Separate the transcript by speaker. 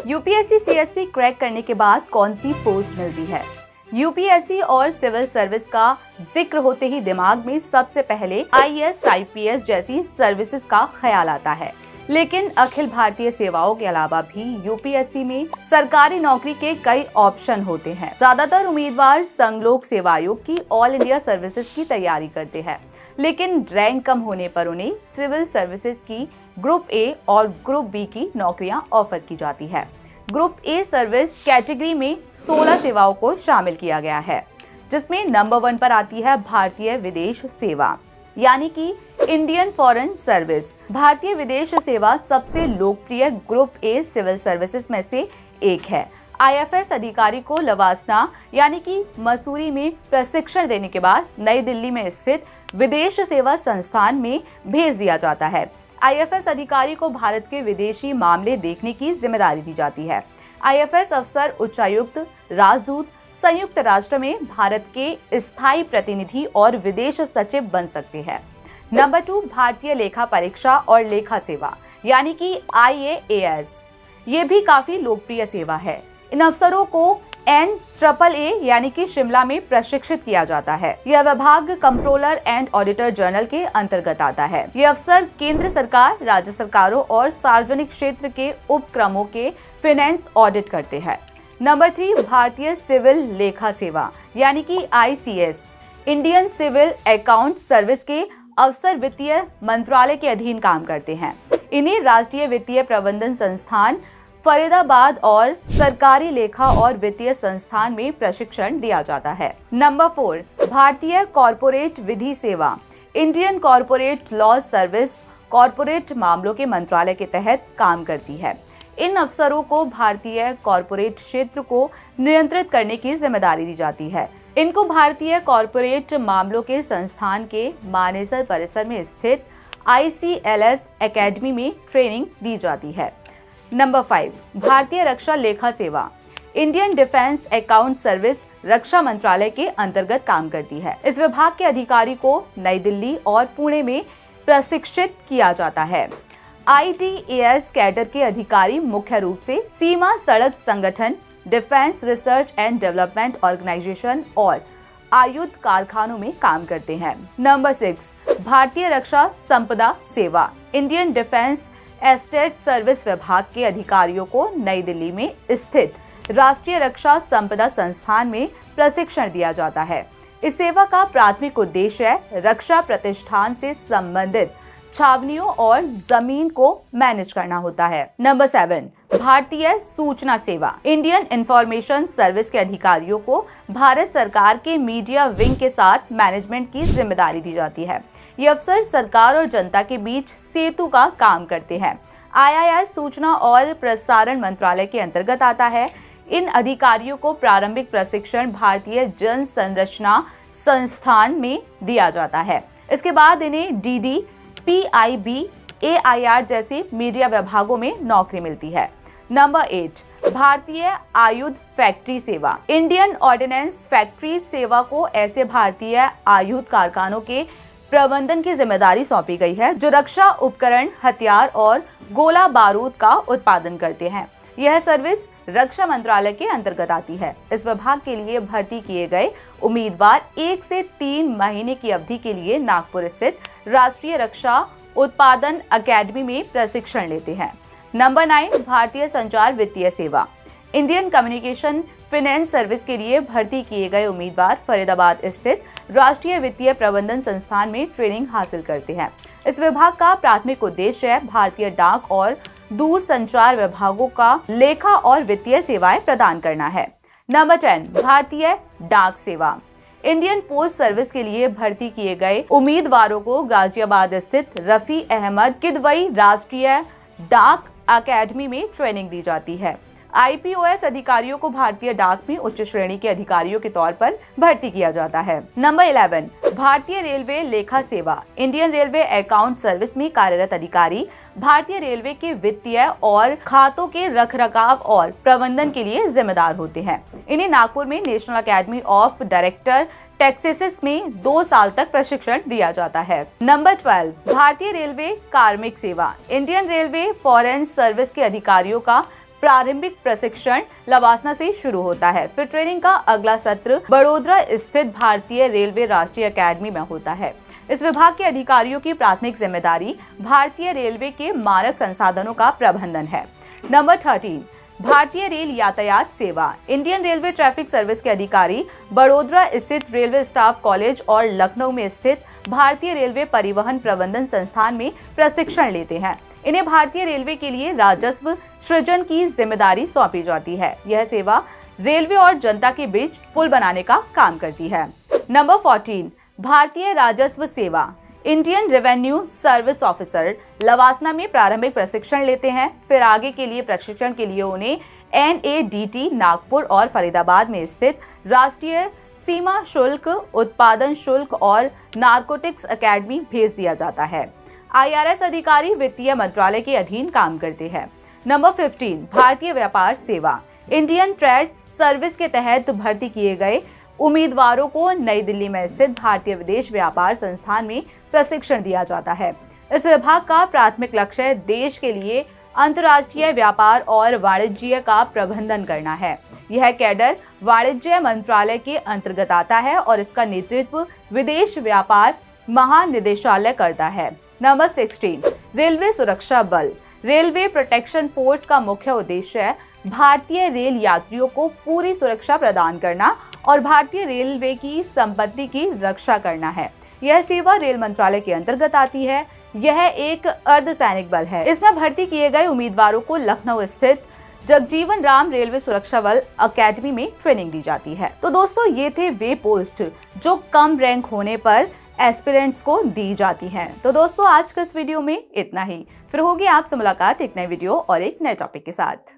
Speaker 1: UPSC CSC crack करने के बाद कौन सी पोस्ट मिलती है? यूपीएससी और सिविल सर्विस का जिक्र होते ही दिमाग में सबसे पहले आईएएस आईपीएस जैसी सर्विसेज का ख्याल आता है, लेकिन अखिल भारतीय सेवाओं के अलावा भी यूपीएससी में सरकारी नौकरी के कई ऑप्शन होते हैं। ज्यादातर उम्मीदवार संघ लोक सेवा आयोग की ऑल इंडिया सर्विसेज की तैयारी करते हैं, लेकिन रैंक कम होने पर उन्हें सिविल सर्विसेज की ग्रुप ए और ग्रुप बी की नौकरियां ऑफर की जाती है। ग्रुप ए सर्विस कैटेगरी में 16 सेवाओं को शामिल किया गया है, जिसमें नंबर 1 पर आती है भारतीय विदेश सेवा, यानी कि इंडियन फॉरेन सर्विस। भारतीय विदेश सेवा सबसे लोकप्रिय ग्रुप ए सिविल सर्विसेज में से एक है। आईएफएस अधिकारी को लवासना यानी कि मसूरी में प्रशिक्षण देने के बाद नई दिल्ली में स्थित विदेश सेवा संस्थान में भेज दिया जाता है। आईएफएस अधिकारी को भारत के विदेशी मामले देखने की जिम्मेदारी दी जाती है। आईएफएस अफसर उच्चायुक्त, राजदूत, संयुक्त राष्ट्र में भारत के स्थायी प्रतिनिधि और विदेश सचिव बन सकते हैं। नंबर 2, भारतीय लेखा परीक्षा और लेखा सेवा यानी कि आईएएस। ये भी काफी लोकप्रिय सेवा है। इन अफसरों को NAAA यानी कि शिमला में प्रशिक्षित किया जाता है। यह विभाग कंट्रोलर एंड ऑडिटर जनरल के अंतर्गत आता है। ये अफसर केंद्र सरकार, राज्य सरकारों और सार्वजनिक क्षेत्र के उपक्रमों के फाइनेंस ऑडिट करते हैं। नंबर 3, भारतीय सिविल लेखा सेवा यानी कि ICS। Indian civil account service के अफसर वित्तीय मंत्रालय के अधीन काम करते हैं। इन्हें राष्ट्रीय वित्तीय प्रबंधन संस्थान फरीदाबाद और सरकारी लेखा और वित्तीय संस्थान में प्रशिक्षण दिया जाता है। नंबर 4, भारतीय कॉर्पोरेट विधि सेवा। Indian corporate law service corporate मामलों के मंत्रालय के तहत काम करती है। इन अफसरों को भारतीय कॉर्पोरेट क्षेत्र को नियंत्रित करने की जिम्मेदारी दी जाती है। इनको भारतीय कॉर्पोरेट मामलों के संस्थान के मानेसर परिसर में स्थित ICLS एकेडमी में ट्रेनिंग दी जाती है। नंबर 5, भारतीय रक्षा लेखा सेवा। इंडियन डिफेंस अकाउंट सर्विस रक्षा मंत्रालय के अंतर्गत काम करती है। इस विभाग के अधिकारी को नई दिल्ली और पुणे में प्रशिक्षित किया जाता है। IDAS कैडर के अधिकारी मुख्य रूप से सीमा सड़क संगठन, defence research and development organisation और आयुध कारखानों में काम करते हैं। नंबर 6, भारतीय रक्षा संपदा सेवा। इंडियन डिफेंस एस्टेट सर्विस विभाग के अधिकारियों को नई दिल्ली में स्थित राष्ट्रीय रक्षा संपदा संस्थान में प्रशिक्षण दिया जाता है। इस सेवा का प्राथमिक उद्देश्य रक्षा प्रतिष्ठान से संबंधित छावनियों और जमीन को मैनेज करना होता है। नंबर 7, भारतीय सूचना सेवा। इंडियन इंफॉर्मेशन सर्विस के अधिकारियों को भारत सरकार के मीडिया विंग के साथ मैनेजमेंट की जिम्मेदारी दी जाती है। ये अफसर सरकार और जनता के बीच सेतु का काम करते हैं। IIS सूचना और प्रसारण मंत्रालय के अंतर्गत आता है। इन अधिकारियों को प्रारंभिक प्रशिक्षण भारतीय जन संरचना संस्थान में दिया जाता है। इसके बाद इन्हें DD, PIB, AIR जैसे मीडिया विभागों में नौकरी मिलती है। नंबर 8, भारतीय आयुध फैक्ट्री सेवा। इंडियन ऑर्डिनेंस फैक्ट्री सेवा को ऐसे भारतीय आयुध कारखानों के प्रबंधन की जिम्मेदारी सौंपी गई है जो रक्षा उपकरण, हथियार और गोला बारूद का उत्पादन करते हैं। यह सर्विस रक्षा मंत्रालय के अंतर्गत आती है। इस विभाग के लिए भर्ती किए गए उम्मीदवार 1 से 3 महीने की अवधि के लिए नागपुर स्थित राष्ट्रीय रक्षा उत्पादन अकेडमी में प्रशिक्षण लेते हैं। नंबर 9, भारतीय संचार वित्तीय सेवा। इंडियन कम्युनिकेशन फाइनेंस सर्विस के लिए भर्ती किए गए उम्मीदवार फरीदाबाद स्थित राष्ट्रीय वित्तीय प्रबंधन संस्थान में ट्रेनिंग हासिल करते हैं। इस विभाग का प्राथमिक उद्देश्य भारतीय डाक और दूर संचार विभागों का लेखा और वित्तीय सेवाएं प्रदान करना है। नंबर 10, भारतीय डाक सेवा। इंडियन पोस्ट सर्विस के लिए भर्ती किए गए उम्मीदवारों को गाजियाबाद स्थित रफी अहमद किदवई राष्ट्रीय डाक अकेडमी में ट्रेनिंग दी जाती है। IPOS अधिकारियों को भारतीय डाक में उच्च श्रेणी के अधिकारियों के तौर पर भर्ती किया जाता है। नंबर 11, भारतीय रेलवे लेखा सेवा। इंडियन रेलवे अकाउंट सर्विस में कार्यरत अधिकारी भारतीय रेलवे के वित्तीय और खातों के रखरखाव और प्रबंधन के लिए जिम्मेदार होते हैं। इन्हें नागपुर में national academy of director taxes में 2 साल तक प्रशिक्षण दिया जाता है। नंबर 12, भारतीय रेलवे कार्मिक सेवा। इंडियन रेलवे फॉरेन सर्विस के अधिकारियों का प्रारंभिक प्रशिक्षण लवासना से शुरू होता है। फिर ट्रेनिंग का अगला सत्र बड़ोदरा स्थित भारतीय रेलवे राष्ट्रीय अकेडमी में होता है। इस विभाग के अधिकारियों की प्राथमिक जिम्मेदारी भारतीय रेलवे के मानक संसाधनों का प्रबंधन है। नंबर 13, भारतीय रेल यातायात सेवा। इंडियन रेलवे ट्रैफिक सर्विस के अधिकारी बड़ोदरा स्थित रेलवे स्टाफ कॉलेज और लखनऊ में स्थित भारतीय रेलवे परिवहन प्रबंधन संस्थान में प्रशिक्षण लेते हैं। इन्हें भारतीय रेलवे के लिए राजस्व सृजन की जिम्मेदारी सौंपी जाती है। यह सेवा रेलवे और जनता के बीच पुल बनाने का काम करती है। नंबर 14, भारतीय राजस्व सेवा। इंडियन रेवेन्यू सर्विस ऑफिसर लवासना में प्रारंभिक प्रशिक्षण लेते हैं। फिर आगे के लिए प्रशिक्षण के लिए उन्हें NADT नागपुर और फरीदाबाद में स्थित राष्ट्रीय सीमा शुल्क, उत्पादन शुल्क और नारकोटिक्स अकेडमी भेज दिया जाता है। IRS अधिकारी वित्तीय मंत्रालय के अधीन काम करते हैं। नंबर 15, भारतीय व्यापार सेवा। इंडियन ट्रेड सर्विस के तहत भर्ती किए गए उम्मीदवारों को नई दिल्ली में स्थित भारतीय विदेश व्यापार संस्थान में प्रशिक्षण दिया जाता है। इस विभाग का प्राथमिक लक्ष्य देश के लिए अंतर्राष्ट्रीय व्यापार और वाणिज्य का प्रबंधन करना है। यह कैडर वाणिज्य मंत्रालय के अंतर्गत आता है और इसका नेतृत्व विदेश व्यापार महानिदेशालय करता है। नंबर 16, रेलवे सुरक्षा बल। रेलवे प्रोटेक्शन फोर्स का मुख्य उद्देश्य भारतीय रेल यात्रियों को पूरी सुरक्षा प्रदान करना और भारतीय रेलवे की संपत्ति की रक्षा करना है। यह सेवा रेल मंत्रालय के अंतर्गत आती है। यह एक अर्धसैनिक बल है। इसमें भर्ती किए गए उम्मीदवारों को लखनऊ स्थित जगजीवन राम रेलवे सुरक्षा बल अकेडमी में ट्रेनिंग दी जाती है। तो दोस्तों, ये थे वे पोस्ट जो कम रैंक होने पर एस्पिरेंट्स को दी जाती हैं। तो दोस्तों, आज के इस वीडियो में इतना ही। फिर होगी आपसे मुलाकात एक नए वीडियो और एक नए टॉपिक के साथ।